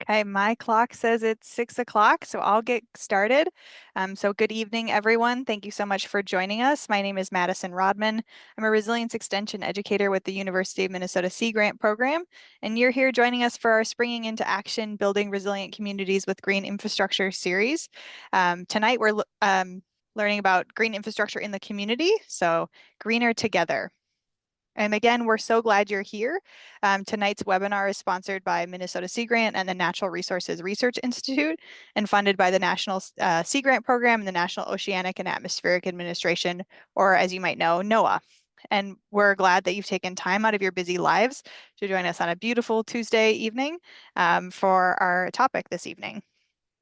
Okay, my clock says it's 6 o'clock, so I'll get started. So good evening, everyone. Thank you so much for joining us. My name is Madison Rodman. I'm a Resilience Extension Educator with the University of Minnesota Sea Grant Program, and you're here joining us for our Springing into Action, Building Resilient Communities with Green Infrastructure series. Tonight, we're learning about green infrastructure in the community, so greener together. And again, we're so glad you're here. Tonight's webinar is sponsored by Minnesota Sea Grant and the Natural Resources Research Institute and funded by the National Sea Grant Program and the National Oceanic and Atmospheric Administration, or as you might know, NOAA. And we're glad that you've taken time out of your busy lives to join us on a beautiful Tuesday evening for our topic this evening.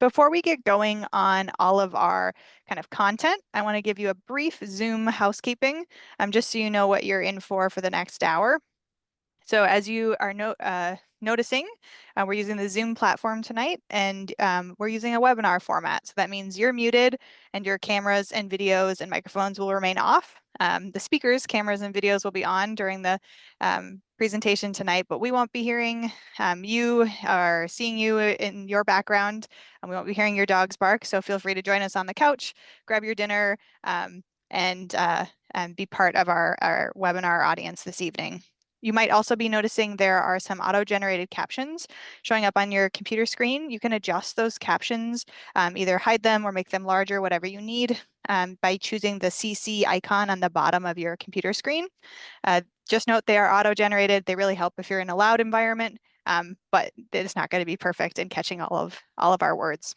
Before we get going on all of our kind of content, I want to give you a brief Zoom housekeeping, just so you know what you're in for the next hour. So as you are noticing, we're using the Zoom platform tonight, and we're using a webinar format. So that means you're muted and your cameras and videos and microphones will remain off. The speakers' cameras and videos will be on during the presentation tonight, but we won't be hearing you or seeing you in your background, and we won't be hearing your dogs bark. So feel free to join us on the couch, grab your dinner, and be part of our webinar audience this evening. You might also be noticing there are some auto-generated captions showing up on your computer screen. You can adjust those captions, either hide them or make them larger, whatever you need, by choosing the CC icon on the bottom of your computer screen. Just note they are auto-generated. They really help if you're in a loud environment, but it's not going to be perfect in catching all of our words.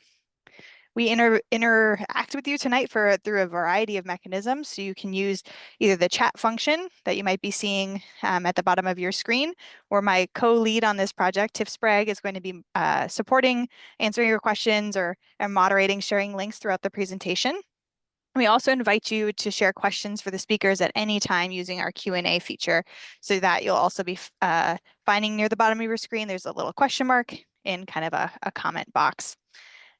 We interact with you tonight through a variety of mechanisms. So you can use either the chat function that you might be seeing at the bottom of your screen, or my co-lead on this project, Tiff Sprague, is going to be supporting, answering your questions, or moderating, sharing links throughout the presentation. We also invite you to share questions for the speakers at any time using our Q&A feature, so that you'll also be finding near the bottom of your screen, there's a little question mark in kind of a comment box.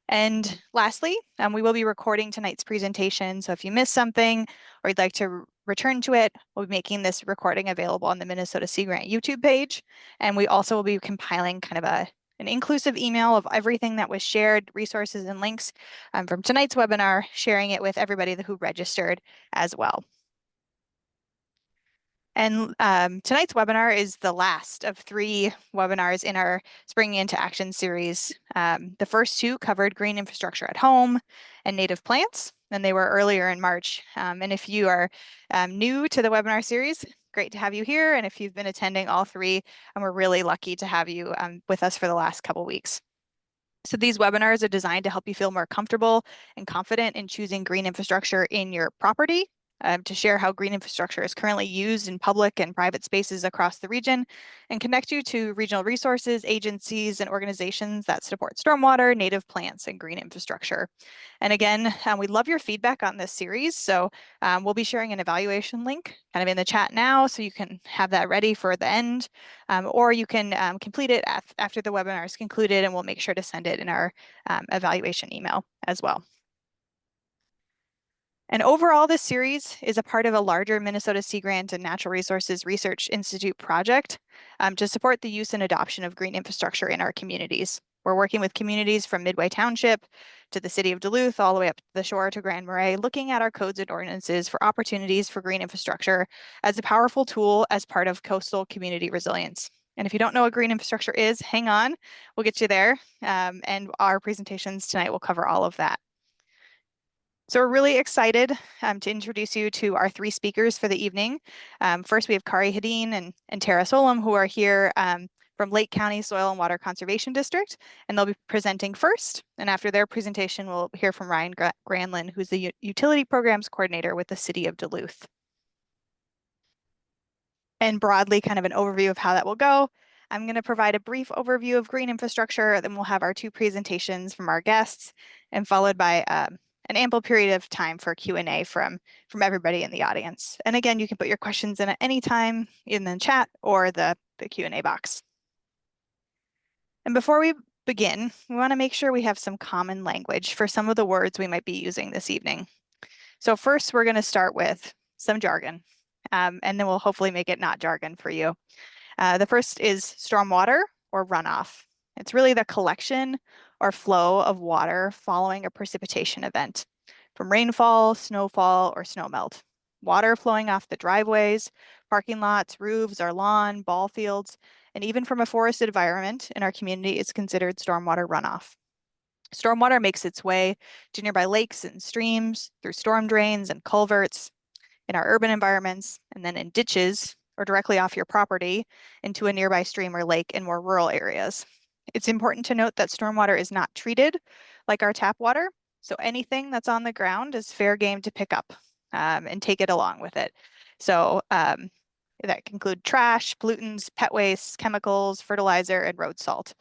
And lastly, we will be recording tonight's presentation. So if you missed something or you'd like to return to it, we'll be making this recording available on the Minnesota Sea Grant YouTube page. And we also will be compiling kind of an inclusive email of everything that was shared, resources and links from tonight's webinar, sharing it with everybody who registered as well. And tonight's webinar is the last of 3 webinars in our Springing into Action series. The first 2 covered green infrastructure at home and native plants, and they were earlier in March. And if you are new to the webinar series, great to have you here. And if you've been attending all 3, we're really lucky to have you with us for the last couple weeks. So these webinars are designed to help you feel more comfortable and confident in choosing green infrastructure in your property, to share how green infrastructure is currently used in public and private spaces across the region, and connect you to regional resources, agencies, and organizations that support stormwater, native plants, and green infrastructure. And again, we love your feedback on this series. So we'll be sharing an evaluation link kind of in the chat now, so you can have that ready for the end, or you can complete it after the webinar is concluded, and we'll make sure to send it in our evaluation email as well. And overall, this series is a part of a larger Minnesota Sea Grant and Natural Resources Research Institute project to support the use and adoption of green infrastructure in our communities. We're working with communities from Midway Township to the city of Duluth, all the way up the shore to Grand Marais, looking at our codes and ordinances for opportunities for green infrastructure as a powerful tool as part of coastal community resilience. And if you don't know what green infrastructure is, hang on, we'll get you there. And our presentations tonight will cover all of that. So we're really excited to introduce you to our 3 speakers for the evening. First, we have Kari Hedin and Tara Solom, who are here from Lake County Soil and Water Conservation District, and they'll be presenting first. And after their presentation, we'll hear from Ryan Granlin, who's the Utility Programs Coordinator with the City of Duluth. And broadly, kind of an overview of how that will go. I'm going to provide a brief overview of green infrastructure, then we'll have our 2 presentations from our guests, and followed by an ample period of time for Q&A from everybody in the audience. And again, you can put your questions in at any time in the chat or the Q&A box. And before we begin, we want to make sure we have some common language for some of the words we might be using this evening. So first, we're going to start with some jargon, and then we'll hopefully make it not jargon for you. The first is stormwater or runoff. It's really the collection or flow of water following a precipitation event, from rainfall, snowfall, or snowmelt. Water flowing off the driveways, parking lots, roofs, our lawn, ball fields, and even from a forested environment in our community is considered stormwater runoff. Stormwater makes its way to nearby lakes and streams, through storm drains and culverts, in our urban environments, and then in ditches or directly off your property into a nearby stream or lake in more rural areas. It's important to note that stormwater is not treated like our tap water, so anything that's on the ground is fair game to pick up and take it along with it. So that can include trash, pollutants, pet waste, chemicals, fertilizer, and road salt.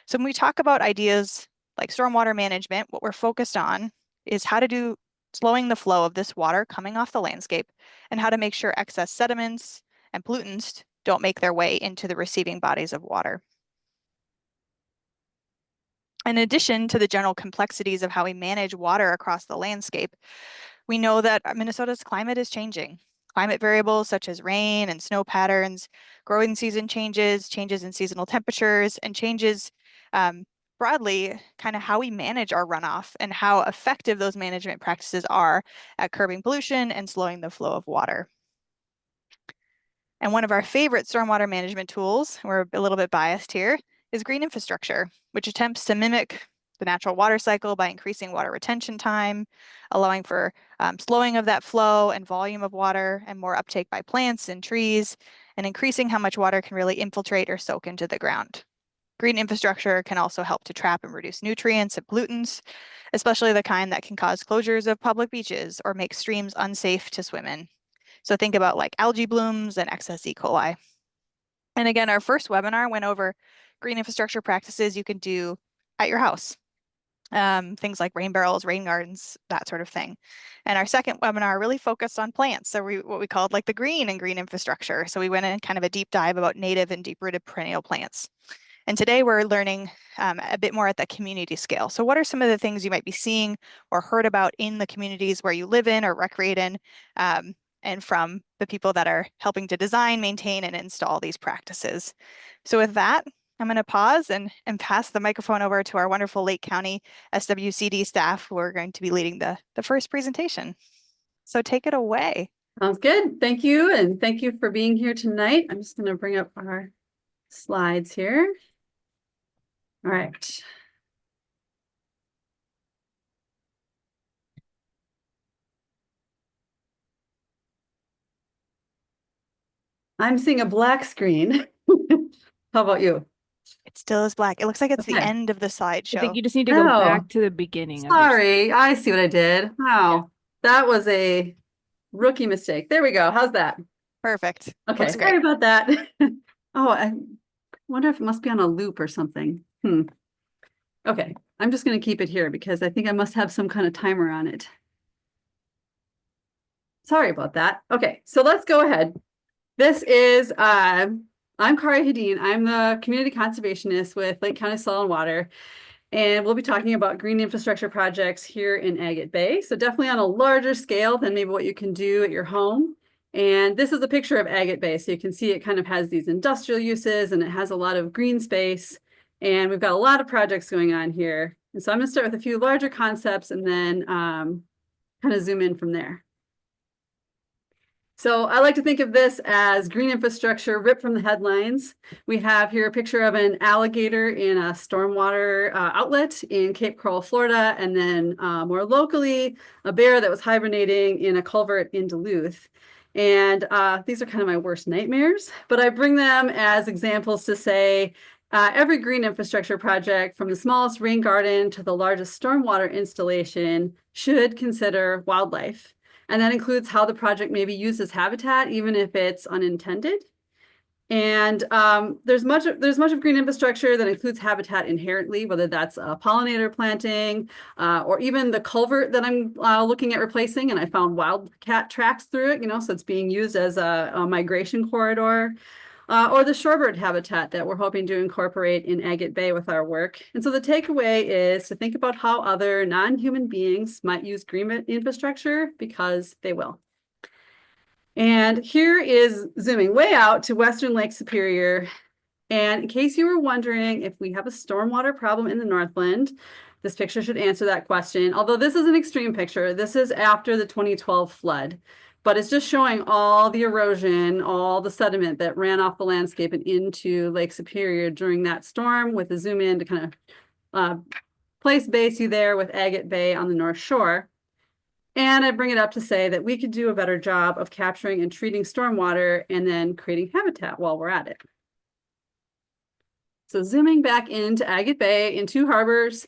So when we talk about ideas like stormwater management, what we're focused on is how to do slowing the flow of this water coming off the landscape and how to make sure excess sediments and pollutants don't make their way into the receiving bodies of water. In addition to the general complexities of how we manage water across the landscape, we know that Minnesota's climate is changing. Climate variables such as rain and snow patterns, growing season changes, changes in seasonal temperatures, and changes broadly kind of how we manage our runoff and how effective those management practices are at curbing pollution and slowing the flow of water. And one of our favorite stormwater management tools, we're a little bit biased here, is green infrastructure, which attempts to mimic the natural water cycle by increasing water retention time, allowing for slowing of that flow and volume of water and more uptake by plants and trees, and increasing how much water can really infiltrate or soak into the ground. Green infrastructure can also help to trap and reduce nutrients and pollutants, especially the kind that can cause closures of public beaches or make streams unsafe to swim in. So think about like algae blooms and excess E. coli. And again, our first webinar went over green infrastructure practices you can do at your house. Things like rain barrels, rain gardens, that sort of thing. And our second webinar really focused on plants. So what we called like the green and green infrastructure. So we went in kind of a deep dive about native and deep-rooted perennial plants. And today we're learning a bit more at the community scale. So what are some of the things you might be seeing or heard about in the communities where you live in or recreate in, and from the people that are helping to design, maintain, and install these practices? So with that, I'm going to pause and pass the microphone over to our wonderful Lake County SWCD staff who are going to be leading the first presentation. So take it away. Sounds good. Thank you. And thank you for being here tonight. I'm just going to bring up our slides here. All right. I'm seeing a black screen. How about you? It still is black. It looks like it's the Okay. end of the slideshow. I think you just need to go back to the beginning. Sorry, I see what I did. Wow, that was a rookie mistake. There we go. How's that? Perfect. Okay, Looks sorry great. about that. Oh, I wonder if it must be on a loop or something. Okay, I'm just going to keep it here because I think I must have some kind of timer on it. Sorry about that. Okay, so let's go ahead. This is, I'm Kari Hadeen. I'm the community conservationist with Lake County Soil and Water. And we'll be talking about green infrastructure projects here in Agate Bay. So definitely on a larger scale than maybe what you can do at your home. And this is a picture of Agate Bay. So you can see it kind of has these industrial uses and it has a lot of green space. And we've got a lot of projects going on here. And so I'm going to start with a few larger concepts and then kind of zoom in from there. So I like to think of this as green infrastructure ripped from the headlines. We have here a picture of an alligator in a stormwater outlet in Cape Coral, Florida, and then more locally, a bear that was hibernating in a culvert in Duluth. And these are kind of my worst nightmares, but I bring them as examples to say every green infrastructure project, from the smallest rain garden to the largest stormwater installation, should consider wildlife. And that includes how the project may be used as habitat, even if it's unintended. And there's much of green infrastructure that includes habitat inherently, whether that's pollinator planting or even the culvert that I'm looking at replacing. And I found wildcat tracks through it, so it's being used as a migration corridor. Or the shorebird habitat that we're hoping to incorporate in Agate Bay with our work. And so the takeaway is to think about how other non-human beings might use green infrastructure, because they will. And here is zooming way out to Western Lake Superior. And in case you were wondering if we have a stormwater problem in the Northland, this picture should answer that question. Although this is an extreme picture, this is after the 2012 flood, but it's just showing all the erosion, all the sediment that ran off the landscape and into Lake Superior during that storm, with a zoom in to kind of place base you there with Agate Bay on the North Shore. And I bring it up to say that we could do a better job of capturing and treating stormwater and then creating habitat while we're at it. So zooming back into Agate Bay in Two Harbors,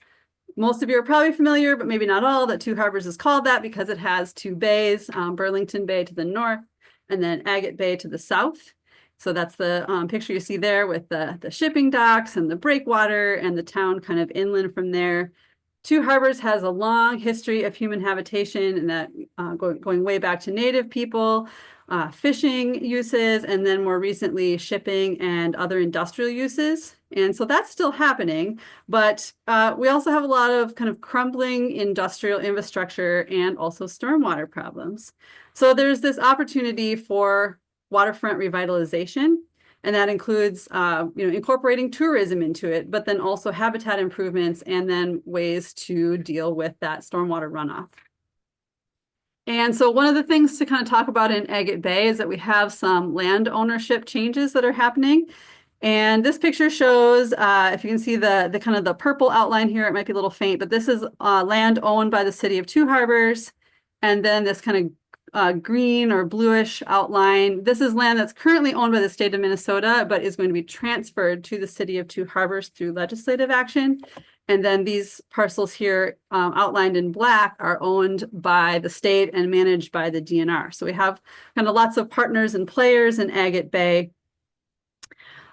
most of you are probably familiar, but maybe not all, that Two Harbors is called that because it has two bays, Burlington Bay to the north, and then Agate Bay to the south. So that's the picture you see there with the shipping docks and the breakwater and the town kind of inland from there. Two Harbors has a long history of human habitation, and that going way back to Native people, fishing uses, and then more recently shipping and other industrial uses. And so that's still happening, but we also have a lot of kind of crumbling industrial infrastructure and also stormwater problems. So there's this opportunity for waterfront revitalization, and that includes incorporating tourism into it, but then also habitat improvements and then ways to deal with that stormwater runoff. And so one of the things to kind of talk about in Agate Bay is that we have some land ownership changes that are happening. And this picture shows, if you can see the kind of the purple outline here, it might be a little faint, but this is land owned by the city of Two Harbors. And then this kind of green or bluish outline. This is land that's currently owned by the state of Minnesota, but is going to be transferred to the city of Two Harbors through legislative action. And then these parcels here outlined in black are owned by the state and managed by the DNR. So we have kind of lots of partners and players in Agate Bay.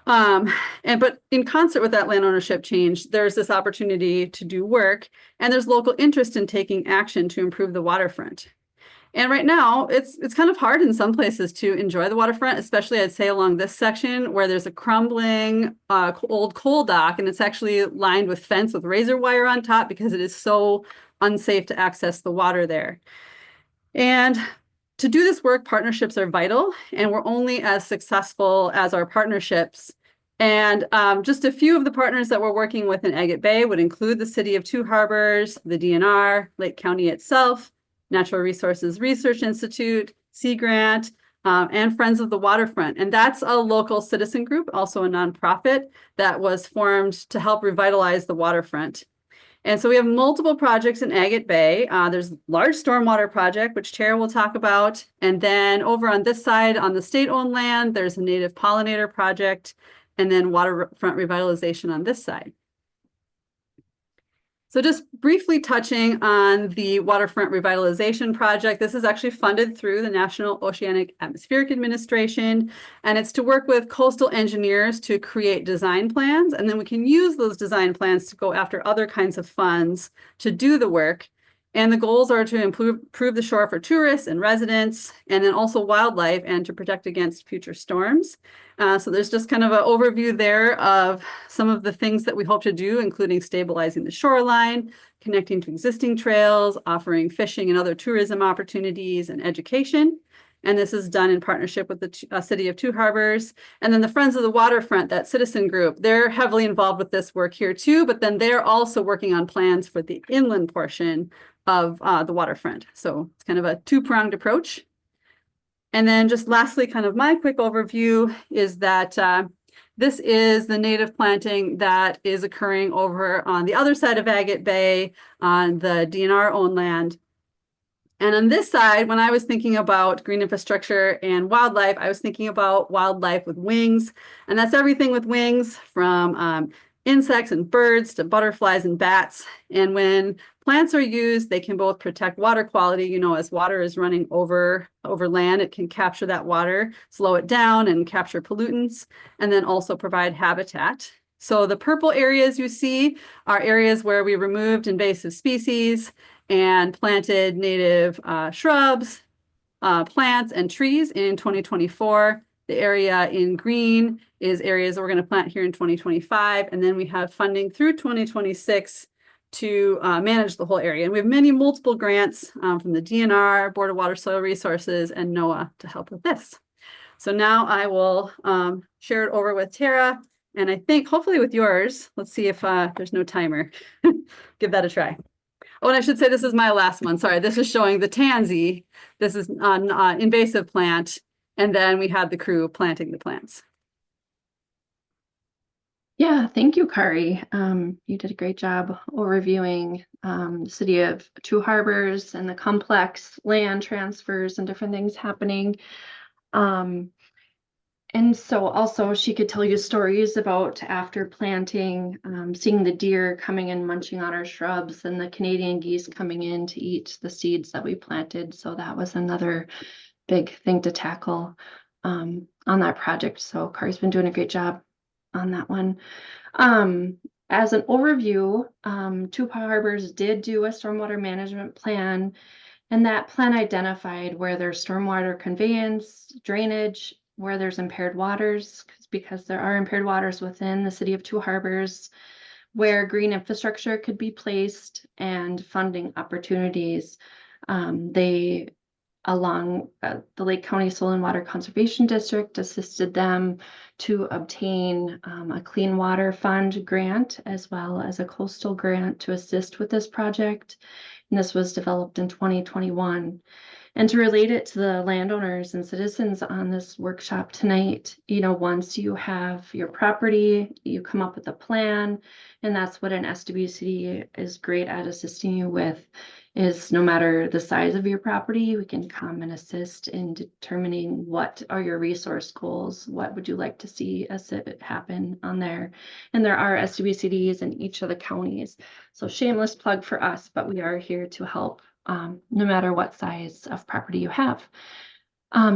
But in concert with that land ownership change, there's this opportunity to do work, and there's local interest in taking action to improve the waterfront. And right now, it's kind of hard in some places to enjoy the waterfront, especially I'd say along this section where there's a crumbling old coal dock, and it's actually lined with fence with razor wire on top because it is so unsafe to access the water there. And to do this work, partnerships are vital, and we're only as successful as our partnerships. And just a few of the partners that we're working with in Agate Bay would include the city of Two Harbors, the DNR, Lake County itself, Natural Resources Research Institute, Sea Grant, and Friends of the Waterfront. And that's a local citizen group, also a nonprofit that was formed to help revitalize the waterfront. And so we have multiple projects in Agate Bay. There's large stormwater project, which Tara will talk about. And then over on this side, on the state-owned land, there's a native pollinator project, and then waterfront revitalization on this side. So just briefly touching on the Waterfront Revitalization Project, this is actually funded through the National Oceanic Atmospheric Administration, and it's to work with coastal engineers to create design plans, and then we can use those design plans to go after other kinds of funds to do the work. And the goals are to improve the shore for tourists and residents, and then also wildlife, and to protect against future storms. So there's just kind of an overview there of some of the things that we hope to do, including stabilizing the shoreline, connecting to existing trails, offering fishing and other tourism opportunities, and education. And this is done in partnership with the city of Two Harbors. And then the Friends of the Waterfront, that citizen group, they're heavily involved with this work here too, but then they're also working on plans for the inland portion of the waterfront. So it's kind of a two-pronged approach. And then just lastly, kind of my quick overview is that this is the native planting that is occurring over on the other side of Agate Bay on the DNR-owned land. And on this side, when I was thinking about green infrastructure and wildlife, I was thinking about wildlife with wings. And that's everything with wings, from insects and birds to butterflies and bats. And when plants are used, they can both protect water quality. You know, as water is running over land, it can capture that water, slow it down, and capture pollutants, and then also provide habitat. So the purple areas you see are areas where we removed invasive species and planted native shrubs, plants, and trees in 2024. The area in green is areas that we're going to plant here in 2025. And then we have funding through 2026 to manage the whole area. And we have multiple grants from the DNR, Board of Water Soil Resources, and NOAA to help with this. So now I will share it over with Tara And I think hopefully with yours, let's see if there's no timer. Give that a try. Oh, and I should say this is my last one. Sorry, this is showing the tansy. This is an invasive plant. And then we had the crew planting the plants. Yeah, thank you, Kari. You did a great job overviewing the city of Two Harbors and the complex land transfers and different things happening. And so also she could tell you stories about after planting, seeing the deer coming and munching on our shrubs and the Canadian geese coming in to eat the seeds that we planted. So that was another big thing to tackle on that project. So Kari's been doing a great job on that one. As an overview, Two Harbors did do a stormwater management plan, and that plan identified where there's stormwater conveyance, drainage, where there's impaired waters, because there are impaired waters within the city of Two Harbors, where green infrastructure could be placed, and funding opportunities. They along the Lake County Soil and Water Conservation District assisted them to obtain a Clean Water Fund grant as well as a coastal grant to assist with this project. And this was developed in 2021. And to relate it to the landowners and citizens on this workshop tonight, once you have your property, you come up with a plan, and that's what an SWCD is great at assisting you with, is no matter the size of your property, we can come and assist in determining what are your resource goals, what would you like to see as it happen on there. And there are SWCDs in each of the counties. So shameless plug for us, but we are here to help no matter what size of property you have.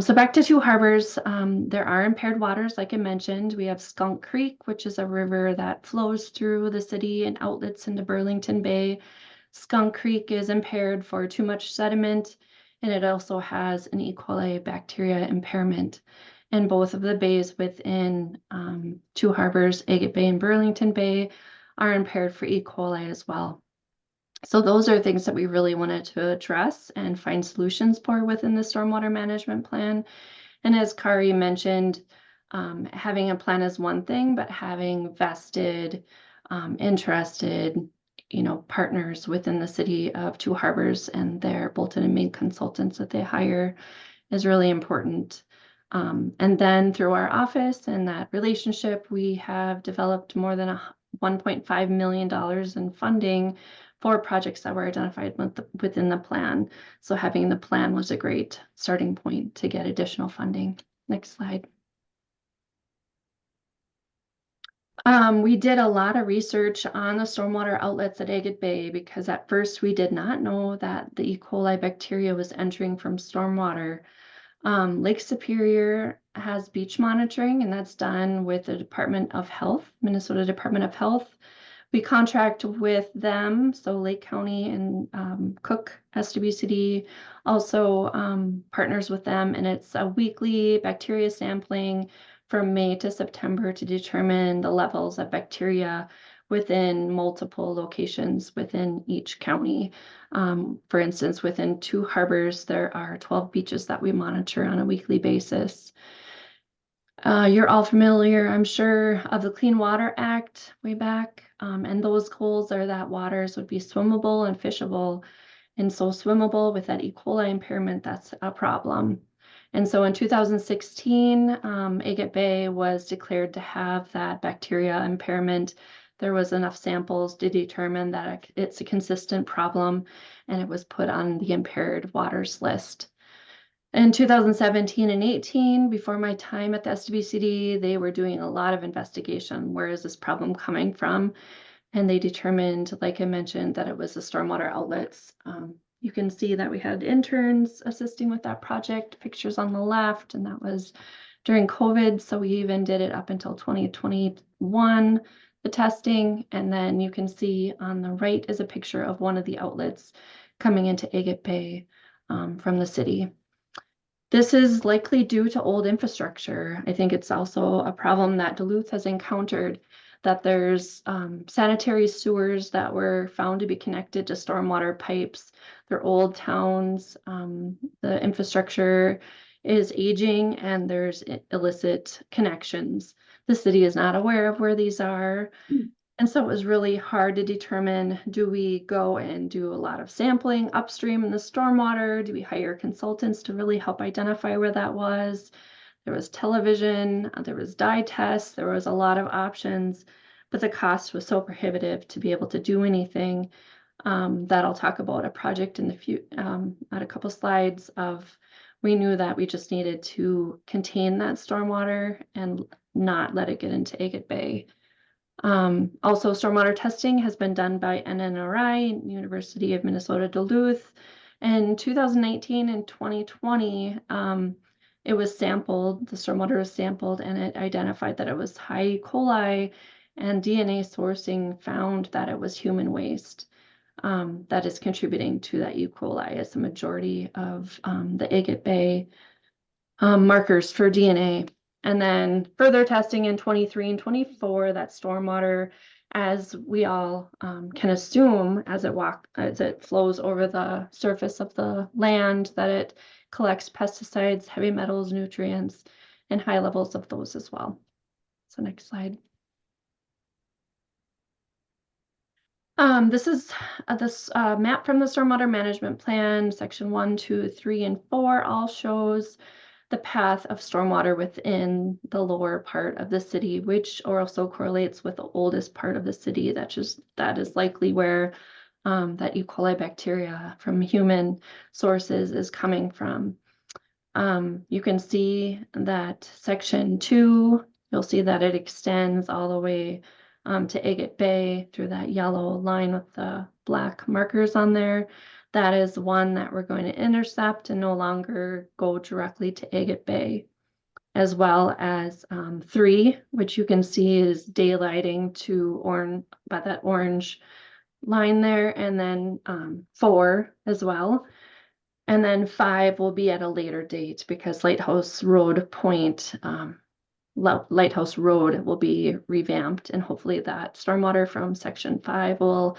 So back to Two Harbors, there are impaired waters, like I mentioned. We have Skunk Creek, which is a river that flows through the city and outlets into Burlington Bay. Skunk Creek is impaired for too much sediment, and it also has an E. coli bacteria impairment. And both of the bays within Two Harbors, Agate Bay and Burlington Bay, are impaired for E. coli as well. So those are things that we really wanted to address and find solutions for within the stormwater management plan. And as Kari mentioned, having a plan is one thing, but having vested, interested, partners within the city of Two Harbors and their Bolton and Maine consultants that they hire is really important. And then through our office and that relationship, we have developed more than $1.5 million in funding for projects that were identified within the plan. So having the plan was a great starting point to get additional funding. Next slide. We did a lot of research on the stormwater outlets at Agate Bay because at first we did not know that the E. coli bacteria was entering from stormwater. Lake Superior has beach monitoring, and that's done with the Department of Health, Minnesota Department of Health. We contract with them, so Lake County and Cook SWCD also partners with them, and it's a weekly bacteria sampling from May to September to determine the levels of bacteria within multiple locations within each county. For instance, within Two Harbors, there are 12 beaches that we monitor on a weekly basis. You're all familiar, I'm sure, of the Clean Water Act way back, and those goals are that waters would be swimmable and fishable. And so swimmable with that E. coli impairment, that's a problem. And so in 2016, Agate Bay was declared to have that bacteria impairment. There was enough samples to determine that it's a consistent problem, and it was put on the impaired waters list. In 2017 and 18, before my time at the SWCD, they were doing a lot of investigation. Where is this problem coming from? And they determined, like I mentioned, that it was the stormwater outlets. You can see that we had interns assisting with that project, pictures on the left, and that was during COVID. So we even did it up until 2021, the testing. And then you can see on the right is a picture of one of the outlets coming into Agate Bay from the city. This is likely due to old infrastructure. I think it's also a problem that Duluth has encountered, that there's sanitary sewers that were found to be connected to stormwater pipes. They're old towns. The infrastructure is aging and there's illicit connections. The city is not aware of where these are. And so it was really hard to determine, do we go and do a lot of sampling upstream in the stormwater? Do we hire consultants to really help identify where that was? There was television, there was dye tests, there was a lot of options, but the cost was so prohibitive to be able to do anything. That I'll talk about a project in the at a couple slides of, we knew that we just needed to contain that stormwater and not let it get into Agate Bay. Also, stormwater testing has been done by NNRI, University of Minnesota Duluth. In 2019 and 2020, it was sampled, the stormwater was sampled, and it identified that it was high E. coli, and DNA sourcing found that it was human waste that is contributing to that E. coli as a majority of the Agate Bay markers for DNA. And then further testing in 23 and 24, that stormwater, as we all can assume as it flows over the surface of the land, that it collects pesticides, heavy metals, nutrients, and high levels of those as well. So next slide. This is this map from the Stormwater Management Plan, section 1, 2, 3, and 4 all shows the path of stormwater within the lower part of the city, which also correlates with the oldest part of the city. That is likely where that E. coli bacteria from human sources is coming from. You can see that section 2, you'll see that it extends all the way to Agate Bay through that yellow line with the black markers on there. That is one that we're going to intercept and no longer go directly to Agate Bay, as well as 3, which you can see is daylighting to orange by that orange line there, and then 4 as well. And then 5 will be at a later date because Lighthouse Road Point, Lighthouse Road will be revamped, and hopefully that stormwater from section 5 will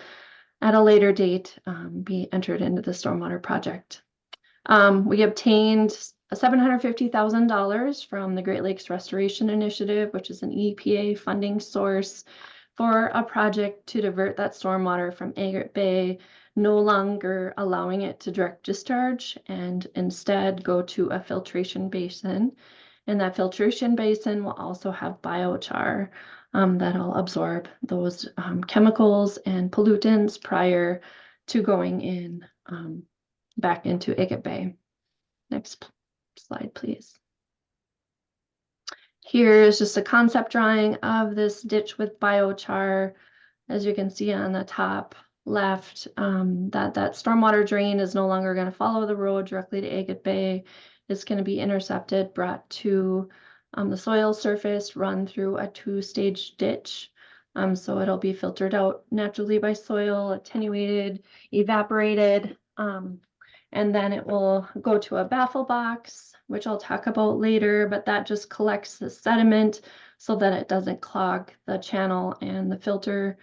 at a later date be entered into the stormwater project. We obtained $750,000 from the Great Lakes Restoration Initiative, which is an EPA funding source for a project to divert that stormwater from Agate Bay, no longer allowing it to direct discharge and instead go to a filtration basin. And that filtration basin will also have biochar that'll absorb those chemicals and pollutants prior to going in back into Agate Bay. Next slide, please. Here is just a concept drawing of this ditch with biochar. As you can see on the top left, that stormwater drain is no longer going to follow the road directly to Agate Bay. It's going to be intercepted, brought to the soil surface, run through a 2-stage ditch. So it'll be filtered out naturally by soil, attenuated, evaporated, and then it will go to a baffle box, which I'll talk about later, but that just collects the sediment so that it doesn't clog the channel and the filter.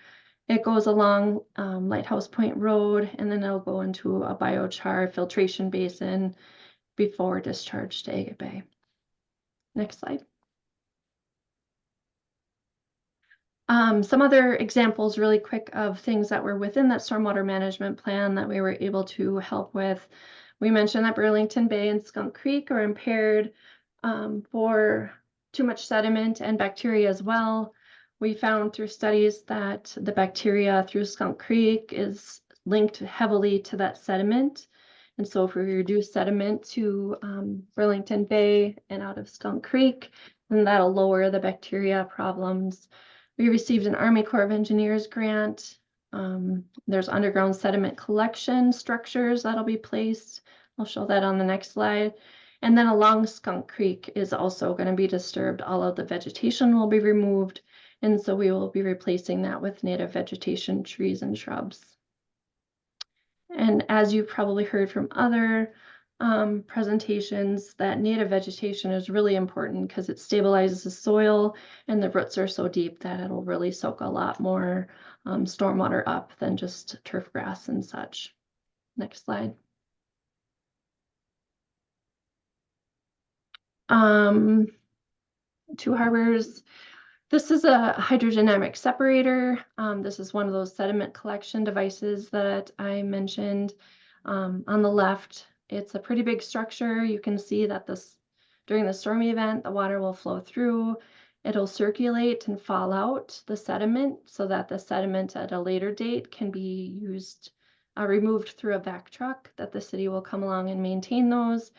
It goes along Lighthouse Point Road, and then it'll go into a biochar filtration basin before discharge to Agate Bay. Next slide. Some other examples really quick of things that were within that stormwater management plan that we were able to help with. We mentioned that Burlington Bay and Skunk Creek are impaired for too much sediment and bacteria as well. We found through studies that the bacteria through Skunk Creek is linked heavily to that sediment. And so if we reduce sediment to Burlington Bay and out of Skunk Creek, then that'll lower the bacteria problems. We received an Army Corps of Engineers grant. There's underground sediment collection structures that'll be placed. I'll show that on the next slide. And then along Skunk Creek is also going to be disturbed. All of the vegetation will be removed. And so we will be replacing that with native vegetation, trees and shrubs. And as you've probably heard from other presentations, that native vegetation is really important because it stabilizes the soil, and the roots are so deep that it'll really soak a lot more stormwater up than just turf grass and such. Next slide. Two Harbors This is a hydrodynamic separator. This is one of those sediment collection devices that I mentioned. On the left, it's a pretty big structure. You can see that during the stormy event, the water will flow through. It'll circulate and fall out the sediment so that the sediment at a later date can be used, removed through a vac truck that the city will come along and maintain those.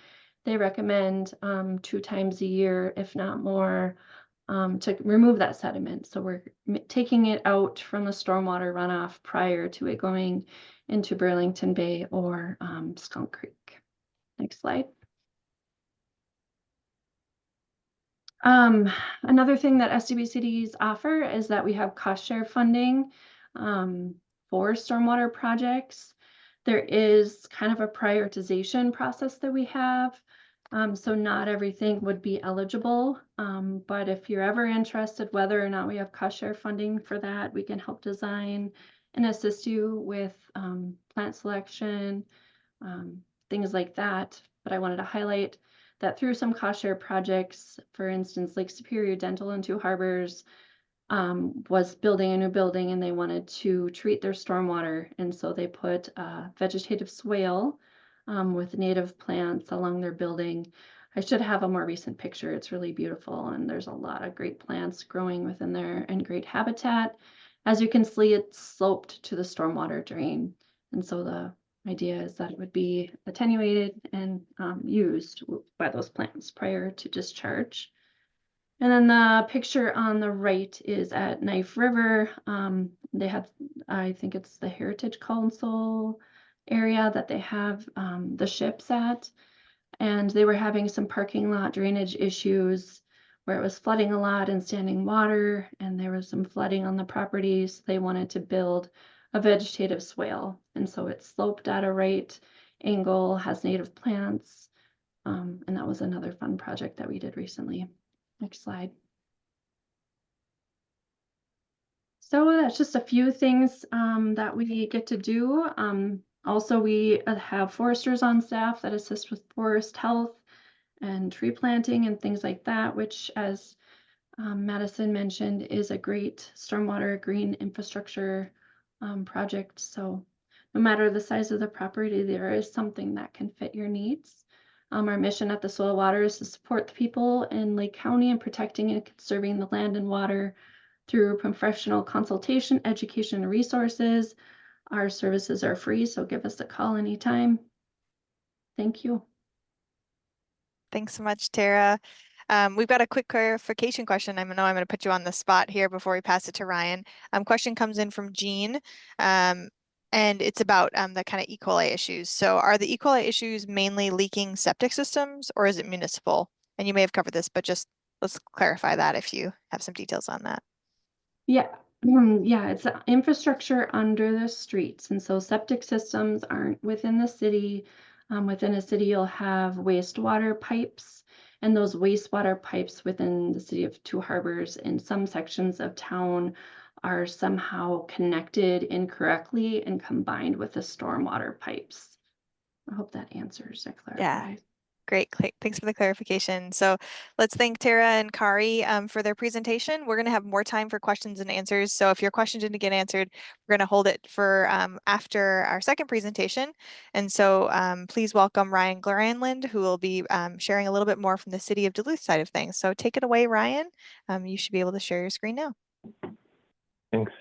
They recommend 2 times a year, if not more, to remove that sediment. So we're taking it out from the stormwater runoff prior to it going into Burlington Bay or Skunk Creek. Next slide. Another thing that SDBCDs offer is that we have cost share funding for stormwater projects. There is kind of a prioritization process that we have. So not everything would be eligible, but if you're ever interested whether or not we have cost share funding for that, we can help design and assist you with plant selection, things like that. But I wanted to highlight that through some cost share projects, for instance, Lake Superior Dental and Two Harbors was building a new building and they wanted to treat their stormwater. And so they put a vegetative swale with native plants along their building. I should have a more recent picture. It's really beautiful and there's a lot of great plants growing within there and great habitat. As you can see, it's sloped to the stormwater drain. And so the idea is that it would be attenuated and used by those plants prior to discharge. And then the picture on the right is at Knife River. They have, I think it's the Heritage Council area that they have the ships at. And they were having some parking lot drainage issues where it was flooding a lot and standing water. And there was some flooding on the property. So they wanted to build a vegetative swale. And so it sloped at a right angle, has native plants. And that was another fun project that we did recently. Next slide. So that's just a few things that we get to do. Also, we have foresters on staff that assist with forest health and tree planting and things like that, which, as Madison mentioned, is a great stormwater green infrastructure project. So no matter the size of the property, there is something that can fit your needs. Our mission at the Soil Water is to support the people in Lake County in protecting and conserving the land and water through professional consultation, education, and resources. Our services are free, so give us a call anytime. Thank you. Thanks so much, Tara. We've got a quick clarification question. I know I'm going to put you on the spot here before we pass it to Ryan. Question comes in from Jean, and it's about the kind of E. coli issues. So are the E. coli issues mainly leaking septic systems or is it municipal? And you may have covered this, but just let's clarify that if you have some details on that. Yeah, yeah, it's infrastructure under the streets. And so septic systems aren't within the city. Within a city, you'll have wastewater pipes, and those wastewater pipes within the city of Two Harbors in some sections of town are somehow connected incorrectly and combined with the stormwater pipes. I hope that answers or clarifies. Great. Thanks for the clarification. So let's thank Tara and Kari for their presentation. We're going to have more time for questions and answers. So if your question didn't get answered, we're going to hold it for after our second presentation. And so please welcome Ryan Granlund, who will be sharing a little bit more from the City of Duluth side of things. So take it away, Ryan. You should be able to share your screen now. Thanks.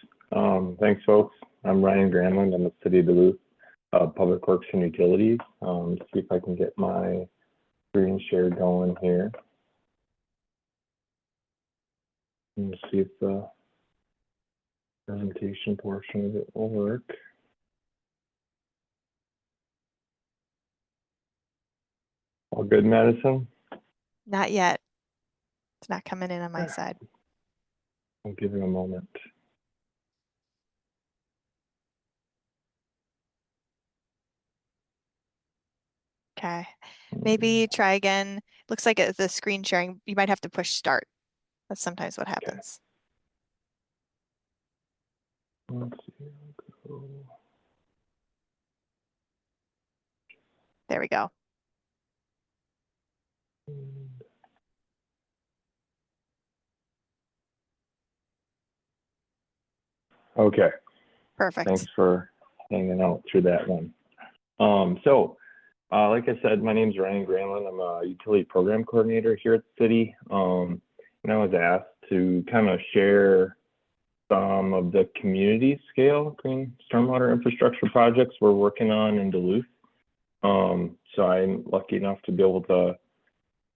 Thanks, folks. I'm Ryan Granlund. I'm the City of Duluth Public Works and Utilities. See if I can get my screen share going here. And see if the presentation portion of it will work. All good, Madison? Not yet. It's not coming in on my side. I'll give you a moment. Okay, maybe try again. Looks like the screen sharing, you might have to push start. That's sometimes what happens. Okay. Let's see. There we go. Okay. Perfect. Thanks for hanging out through that one. Like I said, my name is Ryan Granlund. I'm a utility program coordinator here at the city. And I was asked to kind of share some of the community scale green stormwater infrastructure projects we're working on in Duluth. So I'm lucky enough to be able to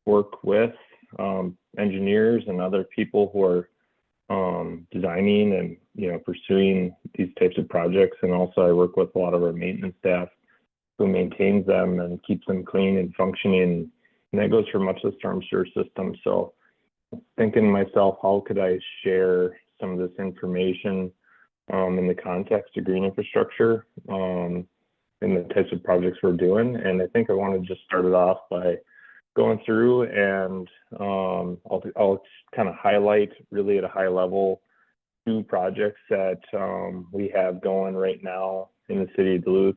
work with engineers and other people who are designing and pursuing these types of projects. And also I work with a lot of our maintenance staff who maintains them and keeps them clean and functioning. And that goes for much of the storm sewer system. So thinking to myself, how could I share some of this information in the context of green infrastructure and the types of projects we're doing? And I think I want to just start it off by going through and I'll kind of highlight really at a high level 2 projects that we have going right now in the city of Duluth.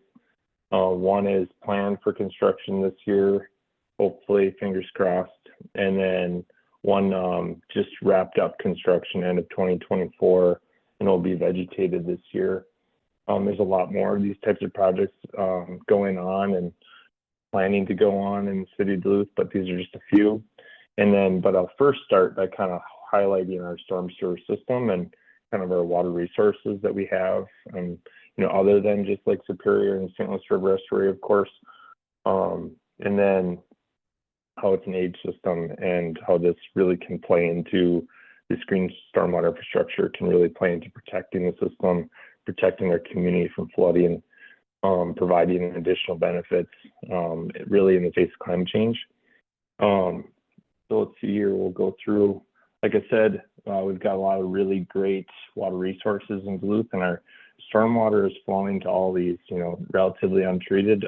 One is planned for construction this year, hopefully, fingers crossed. And then one just wrapped up construction end of 2024 and will be vegetated this year. There's a lot more of these types of projects going on and planning to go on in the city of Duluth, but these are just a few. And then, but I'll first start by kind of highlighting our storm sewer system and kind of our water resources that we have. And other than just Lake Superior and St. Louis River Estuary, of course, and then how it's an age system and how this really can play into this green stormwater infrastructure can really play into protecting the system, protecting our community from flooding, providing additional benefits, really in the face of climate change. So let's see here, we'll go through, like I said, we've got a lot of really great water resources in Duluth, and our stormwater is flowing to all these, relatively untreated.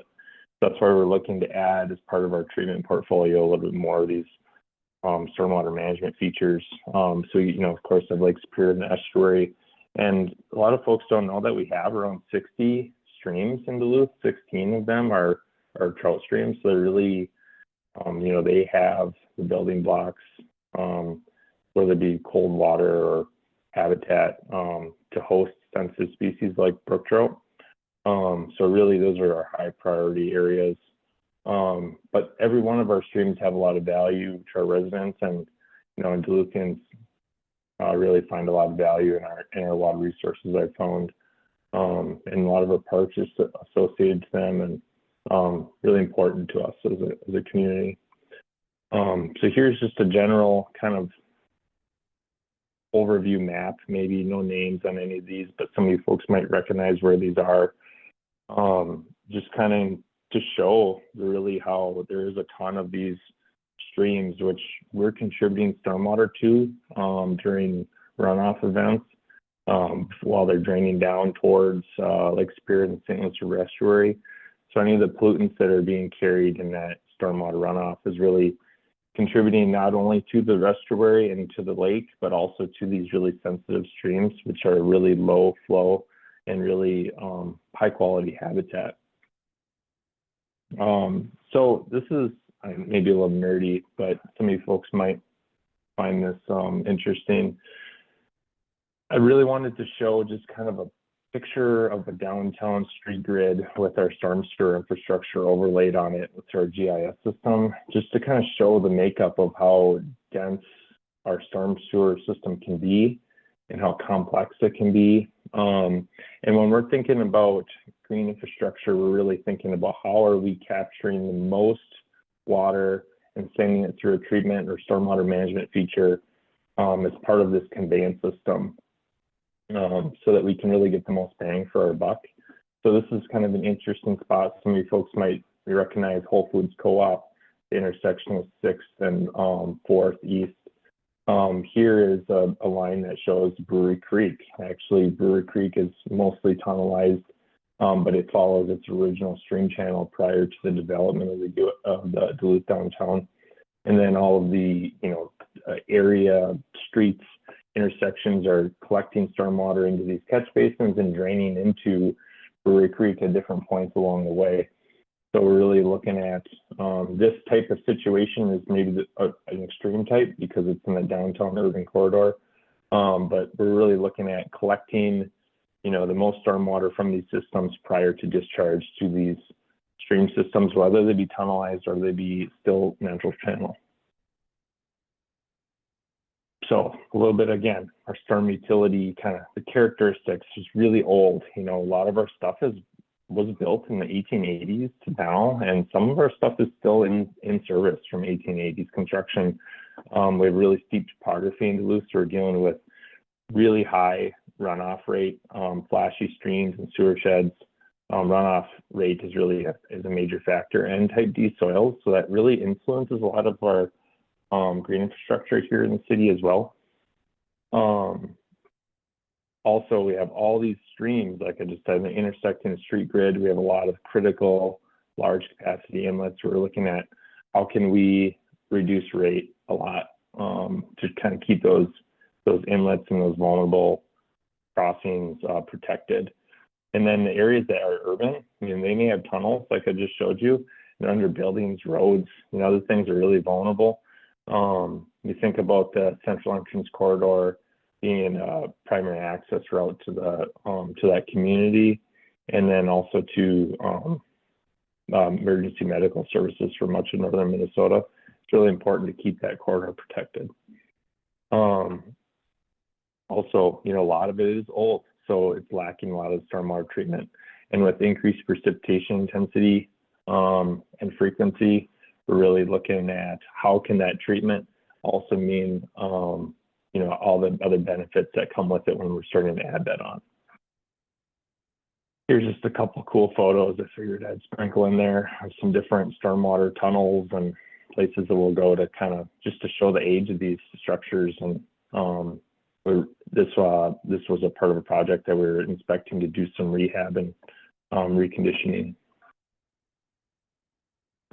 That's why we're looking to add, as part of our treatment portfolio, a little bit more of these stormwater management features. So, of course, I have Lake Superior and the estuary. And a lot of folks don't know that we have around 60 streams in Duluth. 16 of them are trout streams. So they're really, they have the building blocks, whether it be cold water or habitat to host sensitive species like brook trout. So really those are our high priority areas. But every one of our streams have a lot of value to our residents, and and Duluthans really find a lot of value in our water resources, I've found, and a lot of our parks are associated to them and really important to us as a community. So here's just a general kind of overview map, maybe no names on any of these, but some of you folks might recognize where these are. Just kind of to show really how there is a ton of these streams which we're contributing stormwater to during runoff events while they're draining down towards Lake Superior and St. Louis River Estuary. So any of the pollutants that are being carried in that stormwater runoff is really contributing not only to the estuary and to the lake, but also to these really sensitive streams, which are really low flow and really high quality habitat. So this is maybe a little nerdy, but some of you folks might find this interesting. I really wanted to show just kind of a picture of a downtown street grid with our storm sewer infrastructure overlaid on it with our GIS system, just to kind of show the makeup of how dense our storm sewer system can be and how complex it can be. And when we're thinking about green infrastructure, we're really thinking about how are we capturing the most water and sending it through a treatment or stormwater management feature as part of this conveyance system, so that we can really get the most bang for our buck. So this is kind of an interesting spot. Some of you folks might recognize Whole Foods Co-op, the intersection of 6th and 4th East. Here is a line that shows Brewery Creek. Actually, Brewery Creek is mostly tunnelized, but it follows its original stream channel prior to the development of the Duluth downtown. And then all of the area streets, intersections are collecting stormwater into these catch basins and draining into Brewery Creek at different points along the way. So we're really looking at this type of situation is maybe an extreme type because it's in the downtown urban corridor. But we're really looking at collecting you know, the most stormwater from these systems prior to discharge to these stream systems, whether they be tunnelized or they be still natural channel. So a little bit, again, our storm utility kind of the characteristics is really old. You know, a lot of our stuff was built in the 1880s to now, and some of our stuff is still in service from 1880s construction. We have really steep topography in Duluth, so we're dealing with really high runoff rate, flashy streams and sewer sheds. Runoff rate is really is a major factor, and type D soils, so that really influences a lot of our green infrastructure here in the city as well. Also, we have all these streams, like I just said, intersecting the street grid. We have a lot of critical large capacity inlets. We're looking at how can we reduce rate a lot to kind of keep those inlets and those vulnerable crossings protected. And then the areas that are urban, I mean, they may have tunnels like I just showed you, and under buildings, roads, and other things are really vulnerable. You think about the central entrance corridor being a primary access route to that community, and then also to emergency medical services for much of northern Minnesota. It's really important to keep that corridor protected. Also, you know, a lot of it is old, so it's lacking a lot of stormwater treatment. And with increased precipitation intensity and frequency, we're really looking at how can that treatment also mean, you know, all the other benefits that come with it when we're starting to add that on. Here's just a couple cool photos I figured I'd sprinkle in there of some different stormwater tunnels and places that we'll go to kind of just to show the age of these structures. And this was a part of a project that we were inspecting to do some rehab and reconditioning.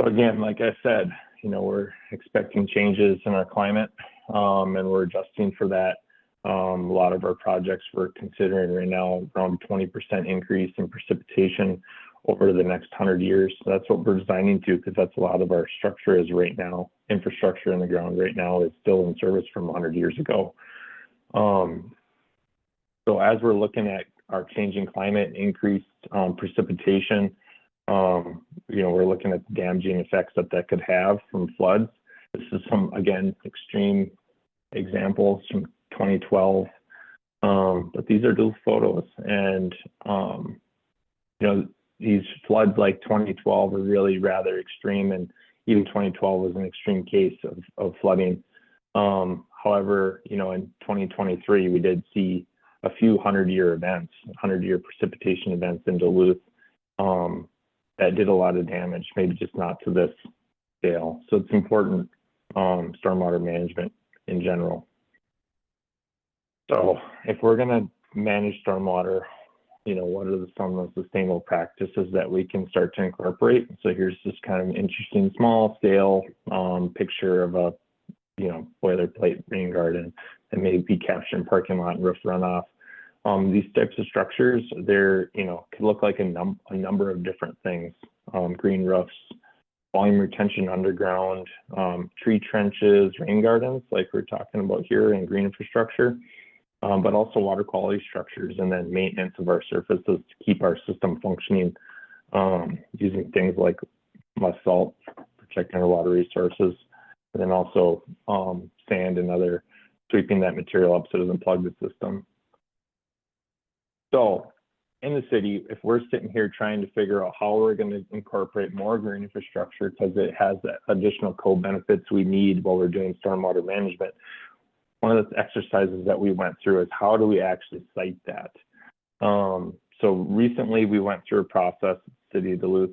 So again, like I said, you know, we're expecting changes in our climate, and we're adjusting for that. A lot of our projects we're considering right now around 20% increase in precipitation over the next 100 years. So that's what we're designing to, because that's a lot of our structure is right now. Infrastructure in the ground right now is still in service from 100 years ago. So as we're looking at our changing climate, increased precipitation, you know, we're looking at the damaging effects that could have from floods. This is some, again, extreme examples from 2012, but these are those photos. And, you know, these floods like 2012 are really rather extreme, and even 2012 was an extreme case of flooding. However, you know, in 2023, we did see a few 100-year events, 100-year precipitation events in Duluth that did a lot of damage, maybe just not to this scale. So it's important, stormwater management in general. So if we're going to manage stormwater, you know, what are some of the sustainable practices that we can start to incorporate? So here's this kind of interesting small scale picture of a, you know, boilerplate rain garden that may be captured in parking lot and roof runoff. These types of structures, they're, you know, could look like a number of different things. Green roofs, volume retention underground, tree trenches, rain gardens, like we're talking about here in green infrastructure, but also water quality structures, and then maintenance of our surfaces to keep our system functioning, using things like less salt, protecting our water resources, and then also sand and other, sweeping that material up so it doesn't plug the system. So in the city, if we're sitting here trying to figure out how we're going to incorporate more green infrastructure because it has the additional co-benefits we need while we're doing stormwater management, one of the exercises that we went through is how do we actually cite that? So recently we went through a process, City of Duluth,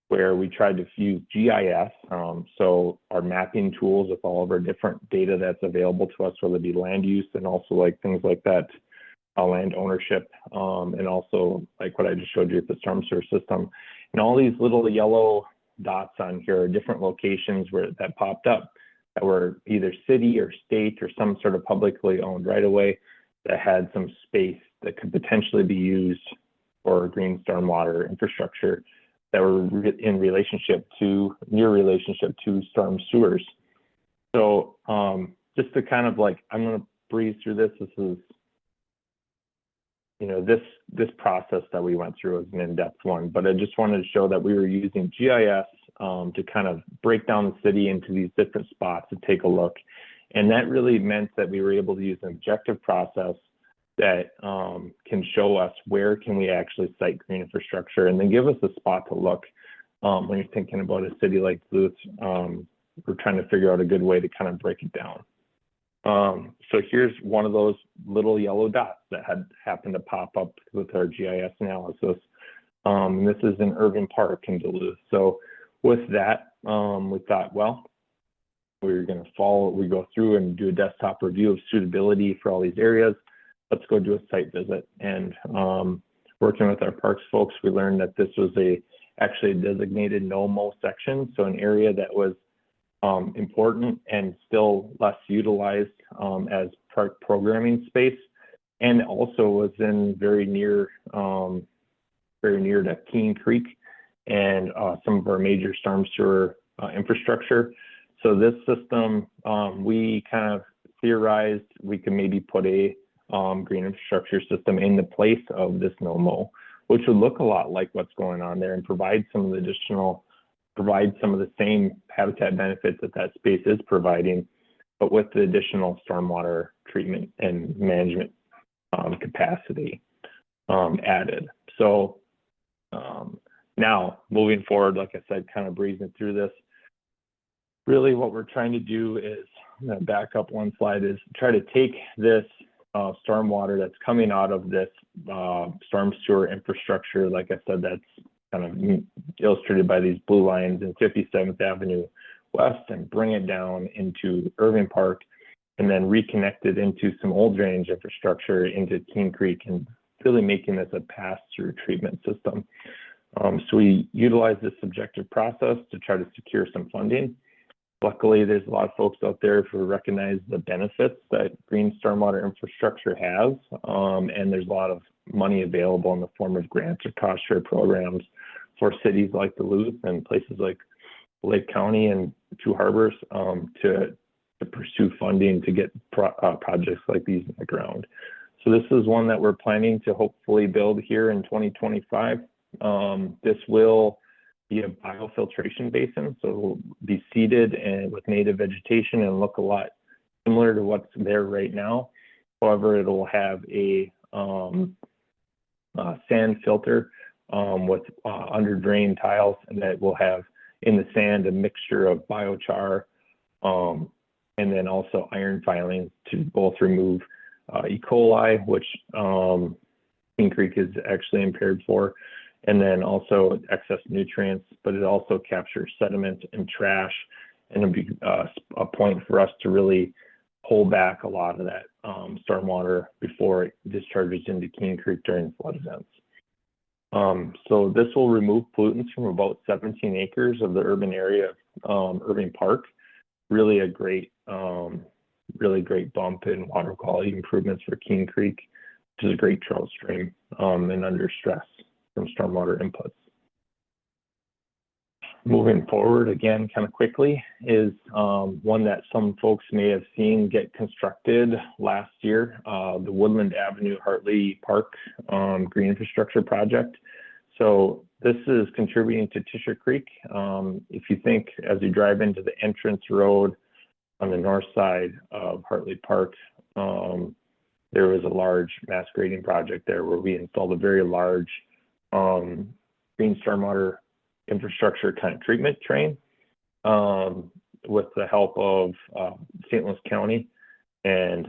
where we tried to use GIS, so our mapping tools with all of our different data that's available to us, whether it be land use and also like things like that, land ownership, and also like what I just showed you with the storm sewer system. And all these little yellow dots on here are different locations where that popped up that were either city or state or some sort of publicly owned right away that had some space that could potentially be used for green stormwater infrastructure that were in relationship to, near relationship to storm sewers. So just to kind of like, I'm going to breeze through this. This is this process that we went through was an in-depth one, but I just wanted to show that we were using GIS to kind of break down the city into these different spots to take a look. And that really meant that we were able to use an objective process that can show us where can we actually site green infrastructure, and then give us a spot to look. When you're thinking about a city like Duluth, we're trying to figure out a good way to kind of break it down. So here's one of those little yellow dots that had happened to pop up with our GIS analysis. And this is in Irving Park in Duluth. So with that, we thought, well, we're going to we go through and do a desktop review of suitability for all these areas. Let's go do a site visit. And working with our parks folks, we learned that this was actually a designated no-mow section. So an area that was important and still less utilized as park programming space, and also was in very near to Keene Creek and some of our major storm sewer infrastructure. So this system, we kind of theorized we could maybe put a green infrastructure system in the place of this no-mow, which would look a lot like what's going on there and provide some of the same habitat benefits that space is providing, but with the additional stormwater treatment and management capacity added. So now moving forward, like I said, kind of breezing through this, really what we're trying to do is, I'm going to back up one slide, is try to take this stormwater that's coming out of this storm sewer infrastructure, like I said, that's kind of illustrated by these blue lines in 57th Avenue West, and bring it down into Irving Park, and then reconnect it into some old drainage infrastructure into Keene Creek, and really making this a pass-through treatment system. So we utilize this subjective process to try to secure some funding. Luckily, there's a lot of folks out there who recognize the benefits that green stormwater infrastructure has, and there's a lot of money available in the form of grants or cost share programs for cities like Duluth and places like Lake County and Two Harbors to pursue funding to get projects like these in the ground. So this is one that we're planning to hopefully build here in 2025. This will be a biofiltration basin, so it will be seeded and with native vegetation and look a lot similar to what's there right now. However, it will have a sand filter with under drain tiles, and that will have in the sand a mixture of biochar and then also iron filings to both remove E. coli, which Keene Creek is actually impaired for, and then also excess nutrients, but it also captures sediment and trash, and it'll be a point for us to really pull back a lot of that stormwater before it discharges into Keene Creek during flood events. So this will remove pollutants from about 17 acres of the urban area of Irving Park. Really a great, really great bump in water quality improvements for Keene Creek, which is a great trout stream and under stress from stormwater inputs. Moving forward, again, kind of quickly, is one that some folks may have seen get constructed last year, the Woodland Avenue Hartley Park Green Infrastructure Project. So this is contributing to Tisher Creek. If you think as you drive into the entrance road on the north side of Hartley Park, there was a large mass grading project there where we installed a very large green stormwater infrastructure kind of treatment train with the help of St. Louis County and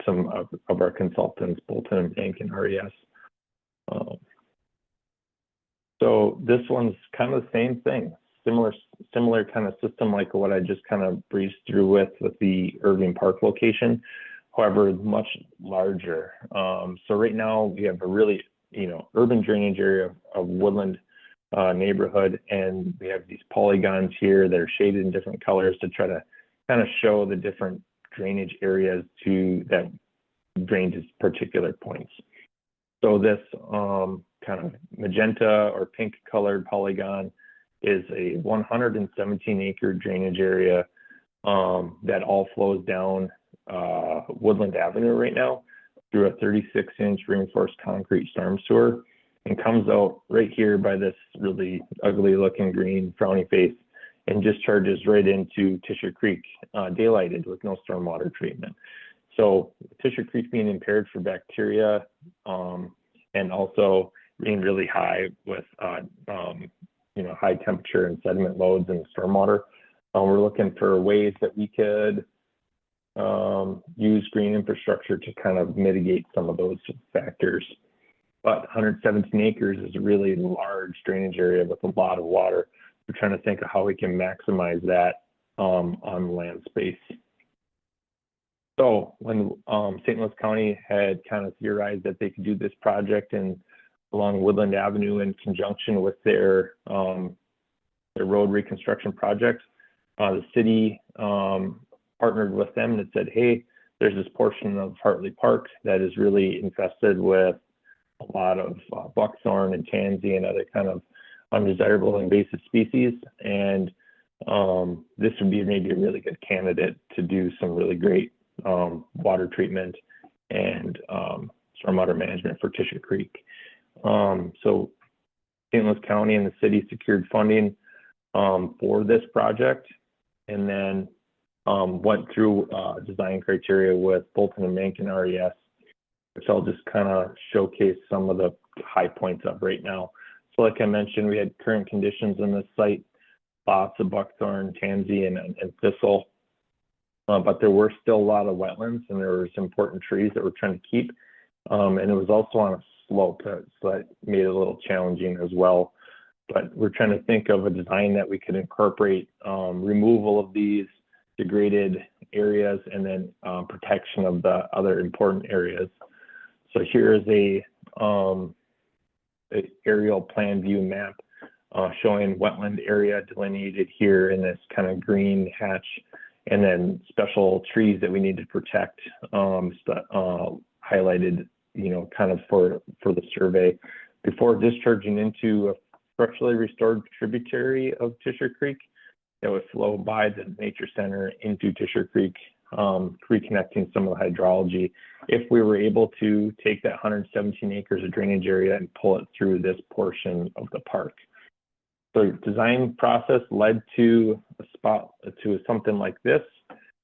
some of our consultants, Bolton, Inc. and RES. So this one's kind of the same thing, similar kind of system like what I just kind of breezed through with the Irving Park location. However, much larger. So right now we have a really, urban drainage area of Woodland neighborhood, and we have these polygons here that are shaded in different colors to try to kind of show the different drainage areas that drain to particular points. So this kind of magenta or pink colored polygon is a 117 acre drainage area that all flows down Woodland Avenue right now. through a 36-inch reinforced concrete storm sewer and comes out right here by this really ugly looking green frowny face and discharges right into Tisher Creek, daylighted with no stormwater treatment. So Tisher Creek being impaired for bacteria and also being really high with high temperature and sediment loads and stormwater. We're looking for ways that we could use green infrastructure to kind of mitigate some of those factors. But 117 acres is a really large drainage area with a lot of water. We're trying to think of how we can maximize that on land space. So when St. Louis County had kind of theorized that they could do this project along Woodland Avenue in conjunction with their road reconstruction project, the city partnered with them and said, hey, there's this portion of Hartley Park that is really infested with a lot of buckthorn and tansy and other kind of undesirable invasive species. And this would be maybe a really good candidate to do some really great water treatment and stormwater management for Tisher Creek. So St. Louis County and the city secured funding for this project, and then went through design criteria with Bolton and Mankin RES, which I'll just kind of showcase some of the high points of right now. So like I mentioned, we had current conditions in this site, lots of buckthorn, tansy, and thistle. But there were still a lot of wetlands, and there was important trees that we're trying to keep. And it was also on a slope, so that made it a little challenging as well. But we're trying to think of a design that we could incorporate removal of these degraded areas and then protection of the other important areas. So here is a aerial plan view map showing wetland area delineated here in this kind of green hatch, and then special trees that we need to protect highlighted, kind of for the survey before discharging into a structurally restored tributary of Tisher Creek that would flow by the nature center into Tisher Creek, reconnecting some of the hydrology. If we were able to take that 117 acres of drainage area and pull it through this portion of the park. So design process led to something like this,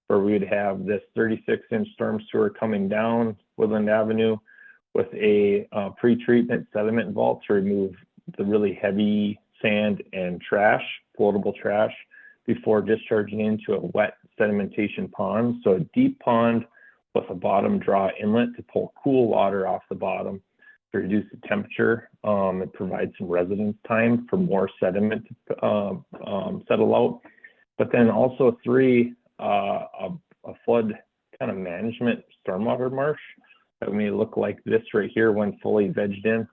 where we would have this 36-inch storm sewer coming down Woodland Avenue with a pre-treatment sediment vault to remove the really heavy sand and trash, floatable trash, before discharging into a wet sedimentation pond. So a deep pond with a bottom draw inlet to pull cool water off the bottom to reduce the temperature and provide some residence time for more sediment to settle out. But then also a flood kind of management stormwater marsh that may look like this right here when fully vegged in.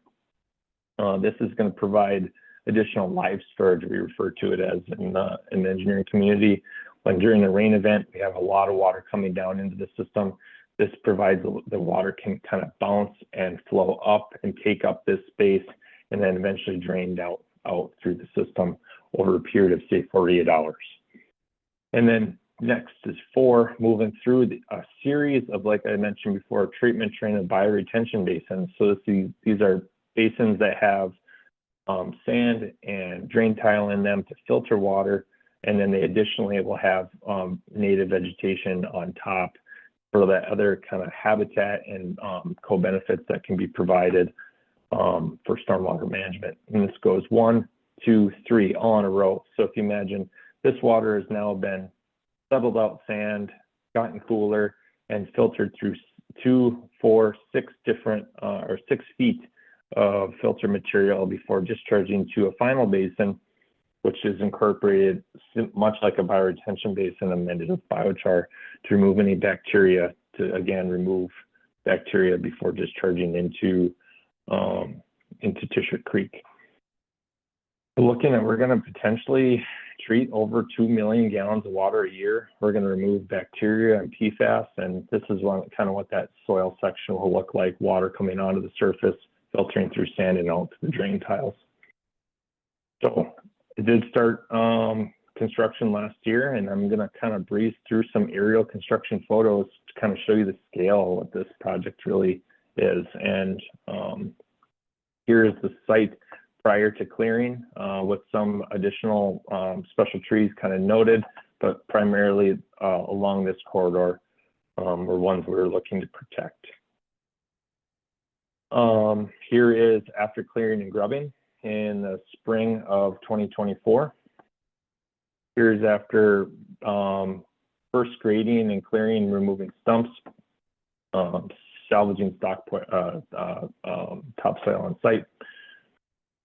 This is going to provide additional live storage, we refer to it as in the engineering community. When during a rain event, we have a lot of water coming down into the system. This provides the water can kind of bounce and flow up and take up this space and then eventually drained out through the system over a period of, say, 48 hours. And then next is moving through a series of, like I mentioned before, treatment train and bioretention basins. So these are basins that have sand and drain tile in them to filter water, and then they additionally will have native vegetation on top for that other kind of habitat and co-benefits that can be provided for stormwater management. And this goes 1, 2, 3, all in a row. So if you imagine this water has now been settled out sand, gotten cooler, and filtered through 2, 4, 6 different or 6 feet of filter material before discharging to a final basin, which is incorporated much like a bioretention basin amended with biochar to remove any bacteria, to again remove bacteria before discharging into Tisher Creek. We're going to potentially treat over 2 million gallons of water a year. We're going to remove bacteria and PFAS, and this is kind of what that soil section will look like, water coming onto the surface, filtering through sand and out to the drain tiles. So it did start kind construction last year, and I'm going to kind of breeze through some aerial construction photos to kind of show you the scale of what this project really is. And here is the site prior to clearing, with some additional special trees kind of noted, but primarily along this corridor were ones we're looking to protect. Here is after clearing and grubbing in the spring of 2024. Here's after first grading and clearing and removing stumps, salvaging topsoil on site.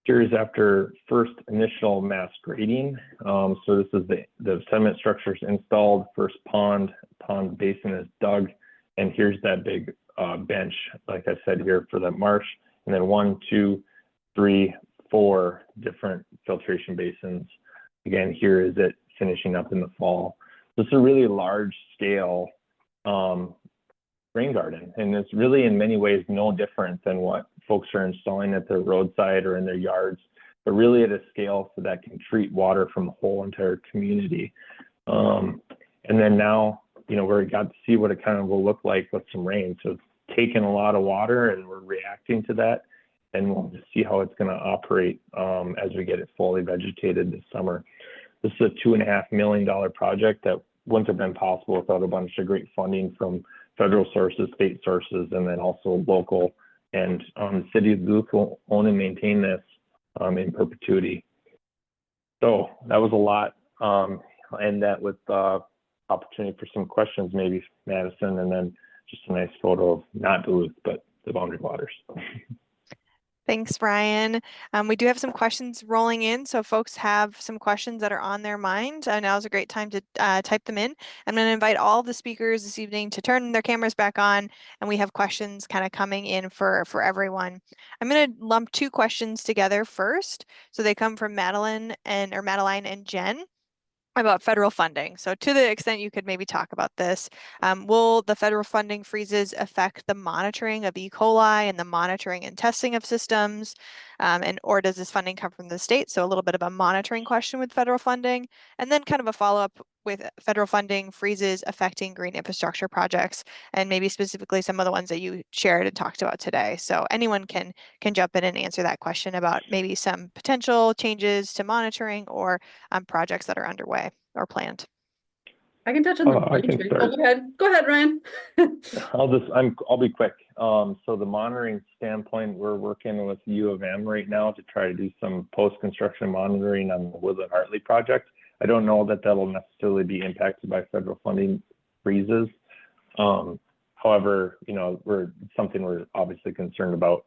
Here's after first initial mass grading. So this is the sediment structures installed, first pond basin is dug, and here's that big bench, like I said here, for the marsh, and then 1, 2, 3, 4 different filtration basins. Again, here is it finishing up in the fall. This is a really large scale rain garden, and it's really in many ways no different than what folks are installing at their roadside or in their yards, but really at a scale so that can treat water from the whole entire community. And then now, you know, we got to see what it kind of will look like with some rain. So it's taken a lot of water and we're reacting to that, and we'll just see how it's going to operate as we get it fully vegetated this summer. This is a $2.5 million project that wouldn't have been possible without a bunch of great funding from federal sources, state sources, and then also local. And the city of Duluth will own and maintain this in perpetuity. So that was a lot. And that with opportunity for some questions, maybe Madison, and then just a nice photo of not Duluth, but the Boundary Waters. Thanks, Brian. We do have some questions rolling in, so if folks have some questions that are on their mind, now is a great time to type them in. I'm going to invite all the speakers this evening to turn their cameras back on, and we have questions kind of coming in for everyone. I'm going to lump 2 questions together first. So they come from Madeline and Jen about federal funding. So to the extent you could maybe talk about this, will the federal funding freezes affect the monitoring of E. coli and the monitoring and testing of systems? Or does this funding come from the state? So a little bit of a monitoring question with federal funding, and then kind of a follow-up with federal funding freezes affecting green infrastructure projects, and maybe specifically some of the ones that you shared and talked about today. So anyone can jump in and answer that question about maybe some potential changes to monitoring or projects that are underway or planned. I can touch on the monitoring. Go ahead, Ryan. I'll be quick. So the monitoring standpoint, we're working with U of M right now to try to do some post-construction monitoring on the Woodland Hartley project. I don't know that that'll necessarily be impacted by federal funding freezes. However, you know, something we're obviously concerned about.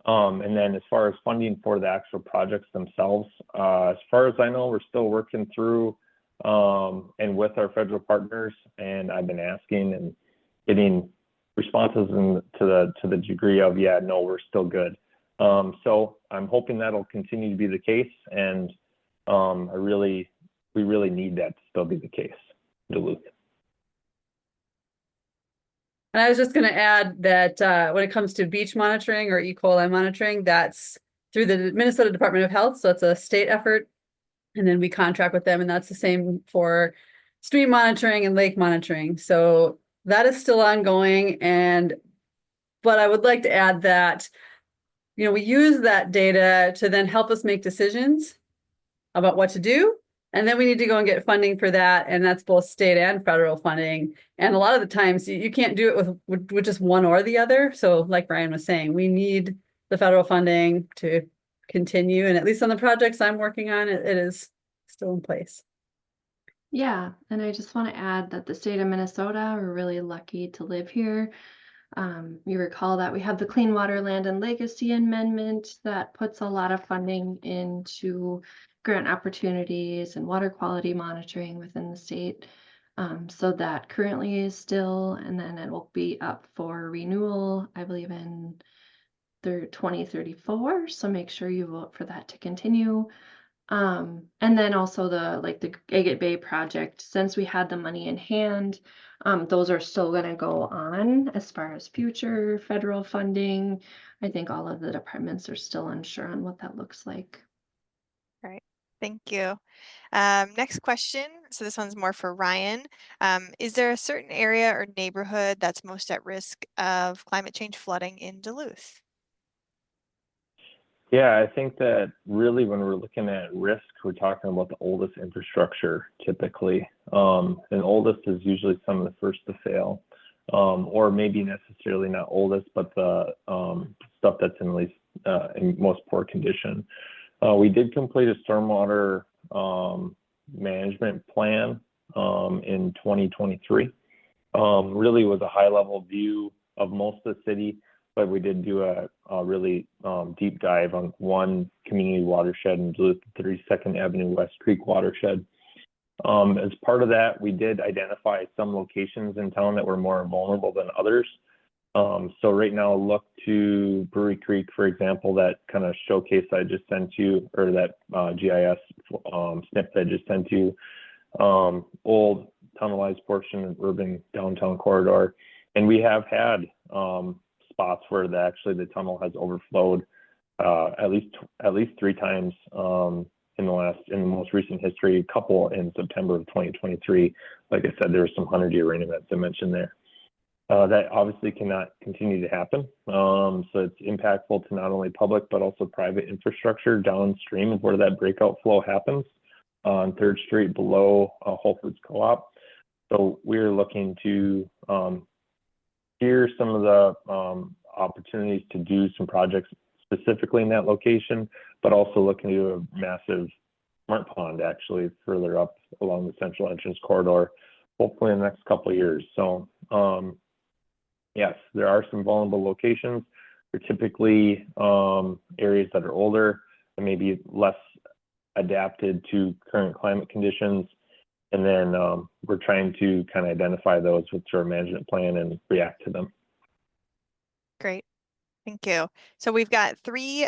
And then as far as funding for the actual projects themselves, as far as I know, we're still working through and with our federal partners, and I've been asking and getting responses to the degree of, yeah, no, we're still good. So I'm hoping that'll continue to be the case, and we really need that to still be the case, Duluth. And I was just going to add that when it comes to beach monitoring or E. coli monitoring, that's through the Minnesota Department of Health. So it's a state effort. And then we contract with them, and that's the same for stream monitoring and lake monitoring. So that is still ongoing. But I would like to add that, you know, we use that data to then help us make decisions about what to do. And then we need to go and get funding for that. And that's both state and federal funding. And a lot of the times you can't do it with just one or the other. So like Brian was saying, we need the federal funding to continue. And at least on the projects I'm working on, it is still in place. Yeah, and I just want to add that the state of Minnesota, we're really lucky to live here. You recall that we have the Clean Water, Land, and Legacy Amendment that puts a lot of funding into grant opportunities and water quality monitoring within the state. So that currently is still, and then it will be up for renewal, I believe, in 2034. So make sure you vote for that to continue. And then also the Agate Bay project, since we had the money in hand, those are still going to go on as far as future federal funding. I think all of the departments are still unsure on what that looks like. Right. Thank you. Next question. So this one's more for Ryan. Is there a certain area or neighborhood that's most at risk of climate change flooding in Duluth? Yeah, I think that really when we're looking at risk, we're talking about the oldest infrastructure typically. And oldest is usually some of the first to fail, or maybe necessarily not oldest, but the stuff that's in least in most poor condition. We did complete a stormwater management plan in 2023. Really was a high level view of most of the city, but we did do a really deep dive on one community watershed in Duluth, 32nd Avenue West Creek watershed. As part of that, we did identify some locations in town that were more vulnerable than others. So right now, look to Brewery Creek, for example, that kind of showcase I just sent you, or that GIS snippet I just sent you. Old tunnelized portion of urban downtown corridor. And we have had spots where actually the tunnel has overflowed at least 3 times in the most recent history, a couple in September of 2023. Like I said, there was some 100-year rain events I mentioned there. That obviously cannot continue to happen. So it's impactful to not only public, but also private infrastructure downstream of where that breakout flow happens on 3rd Street below Whole Foods Co-op. So we're looking to hear some of the opportunities to do some projects specifically in that location, but also looking to do a massive smart pond actually further up along the central entrance corridor, hopefully in the next couple of years. So yes, there are some vulnerable locations. They're typically areas that are older and maybe less adapted to current climate conditions. And then we're trying to kind of identify those with our management plan and react to them. Great. Thank you. So we've got 3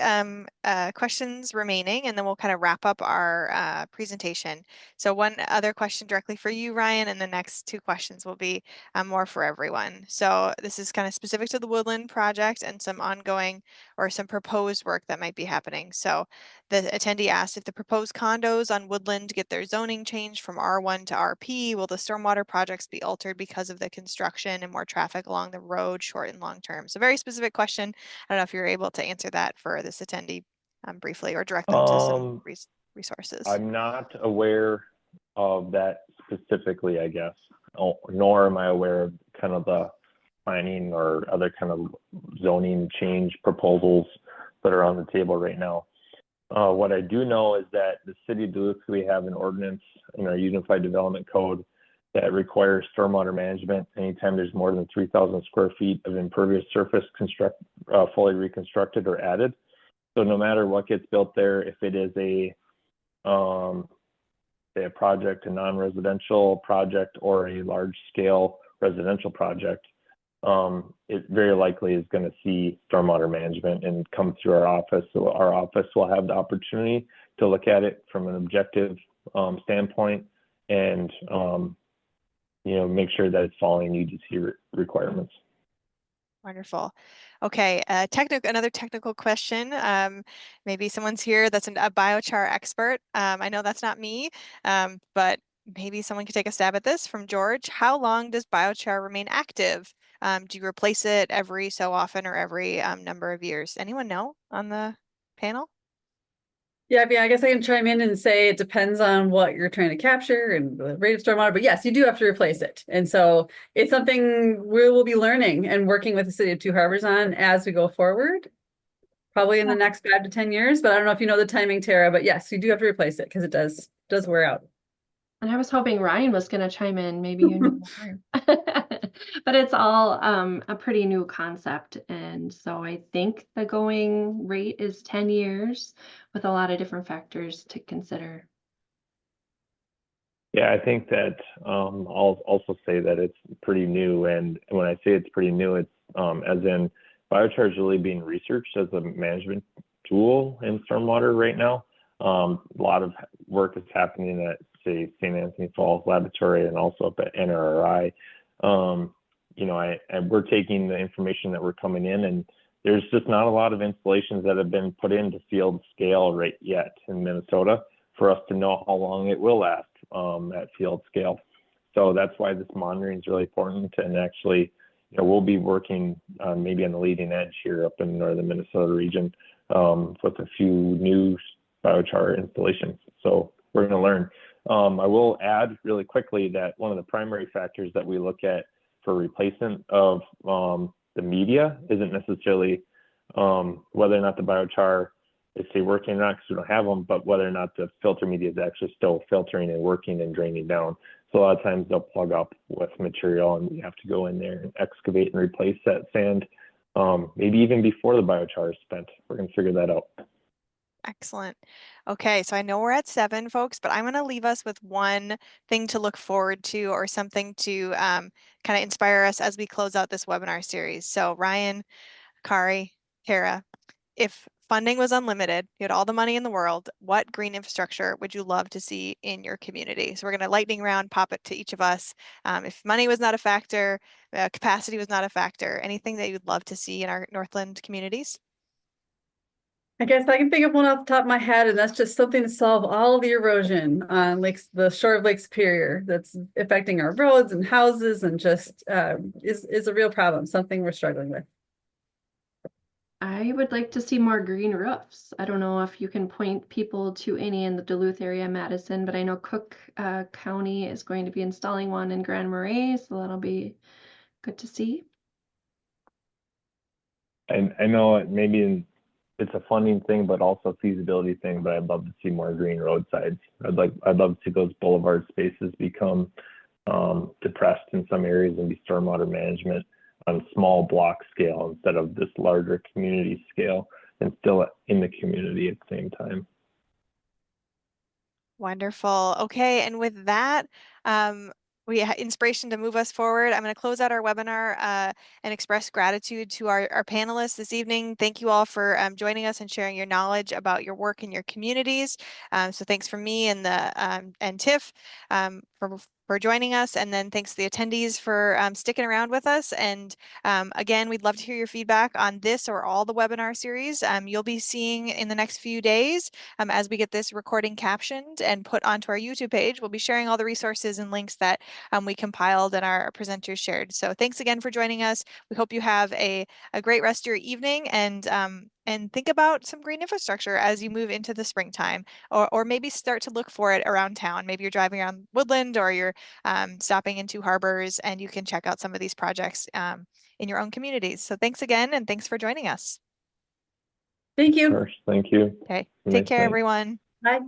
questions remaining, and then we'll kind of wrap up our presentation. So one other question directly for you, Ryan, and the next 2 questions will be more for everyone. So this is kind of specific to the Woodland project and some ongoing or some proposed work that might be happening. So the attendee asked, if the proposed condos on Woodland get their zoning changed from R1 to RP, will the stormwater projects be altered because of the construction and more traffic along the road, short and long term? So very specific question. I don't know if you're able to answer that for this attendee briefly, or direct them to some resources. I'm not aware of that specifically, I guess, nor am I aware of kind of the planning or other kind of zoning change proposals that are on the table right now. What I do know is that the city of Duluth, we have an ordinance in our Unified Development Code that requires stormwater management anytime there's more than 3,000 square feet of impervious surface fully reconstructed or added. So no matter what gets built there, if it is a project, a non-residential project, or a large-scale residential project, it very likely is going to see stormwater management and come through our office. So our office will have the opportunity to look at it from an objective standpoint and make sure that it's following UDC requirements. Wonderful. Okay, another technical question. Maybe someone's here that's a biochar expert. I know that's not me, but maybe someone could take a stab at this from George. How long does biochar remain active? Do you replace it every so often or every number of years? Anyone know on the panel? Yeah, I guess I can chime in and say it depends on what you're trying to capture and the rate of stormwater, but yes, you do have to replace it. And so it's something we will be learning and working with the city of Two Harbors on as we go forward, probably in the next 5 to 10 years. But I don't know if you know the timing, Tara, but yes, you do have to replace it because it does wear out. And I was hoping Ryan was going to chime in. Maybe you knew more. But it's all a pretty new concept. And so I think the going rate is 10 years with a lot of different factors to consider. Yeah, I think that I'll also say that it's pretty new. And when I say it's pretty new, it's as in biochar is really being researched as a management tool in stormwater right now. A lot of work is happening at, say, St. Anthony Falls Laboratory and also up at NRRI. We're taking the information that we're coming in, and there's just not a lot of installations that have been put into field scale right yet in Minnesota. for us to know how long it will last at field scale. So that's why this monitoring is really important. And actually, we'll be working maybe on the leading edge here up in the northern Minnesota region with a few new biochar installations. So we're going to learn. I will add really quickly that one of the primary factors that we look at for replacement of the media isn't necessarily whether or not the biochar is say working or not, because we don't have them, but whether or not the filter media is actually still filtering and working and draining down. So a lot of times they'll plug up with material and we have to go in there and excavate and replace that sand, maybe even before the biochar is spent. We're going to figure that out. Excellent. Okay, so I know we're at 7, folks, but I'm going to leave us with one thing to look forward to or something to kind of inspire us as we close out this webinar series. So Ryan, Kari, Tara, if funding was unlimited, you had all the money in the world, what green infrastructure would you love to see in your community? So we're going to lightning round pop it to each of us. If money was not a factor, capacity was not a factor, anything that you'd love to see in our Northland communities? I guess I can think of one off the top of my head, and that's just something to solve all the erosion on the shore of Lake Superior that's affecting our roads and houses, and just is a real problem, something we're struggling with. I would like to see more green roofs. I don't know if you can point people to any in the Duluth area, Madison, but I know Cook County is going to be installing one in Grand Marais, so that'll be good to see. And I know maybe it's a funding thing, but also a feasibility thing, but I'd love to see more green roadsides. I'd love to see those boulevard spaces become depressed in some areas and be stormwater management on small block scale instead of this larger community scale, and still in the community at the same time. Wonderful. Okay, and with that, we had inspiration to move us forward. I'm going to close out our webinar and express gratitude to our panelists this evening. Thank you all for joining us and sharing your knowledge about your work in your communities. So thanks from me and and Tiff for joining us, and then thanks to the attendees for sticking around with us. And again, we'd love to hear your feedback on this or all the webinar series. You'll be seeing in the next few days as we get this recording captioned and put onto our YouTube page. We'll be sharing all the resources and links that we compiled and our presenters shared. So thanks again for joining us. We hope you have a great rest of your evening, and think about some green infrastructure as you move into the springtime, or maybe start to look for it around town. Maybe you're driving around Woodland, or you're stopping in Two Harbors, and you can check out some of these projects in your own communities. So thanks again, and thanks for joining us. Thank you. Thank you. Okay, Nice take care, night. everyone. Bye.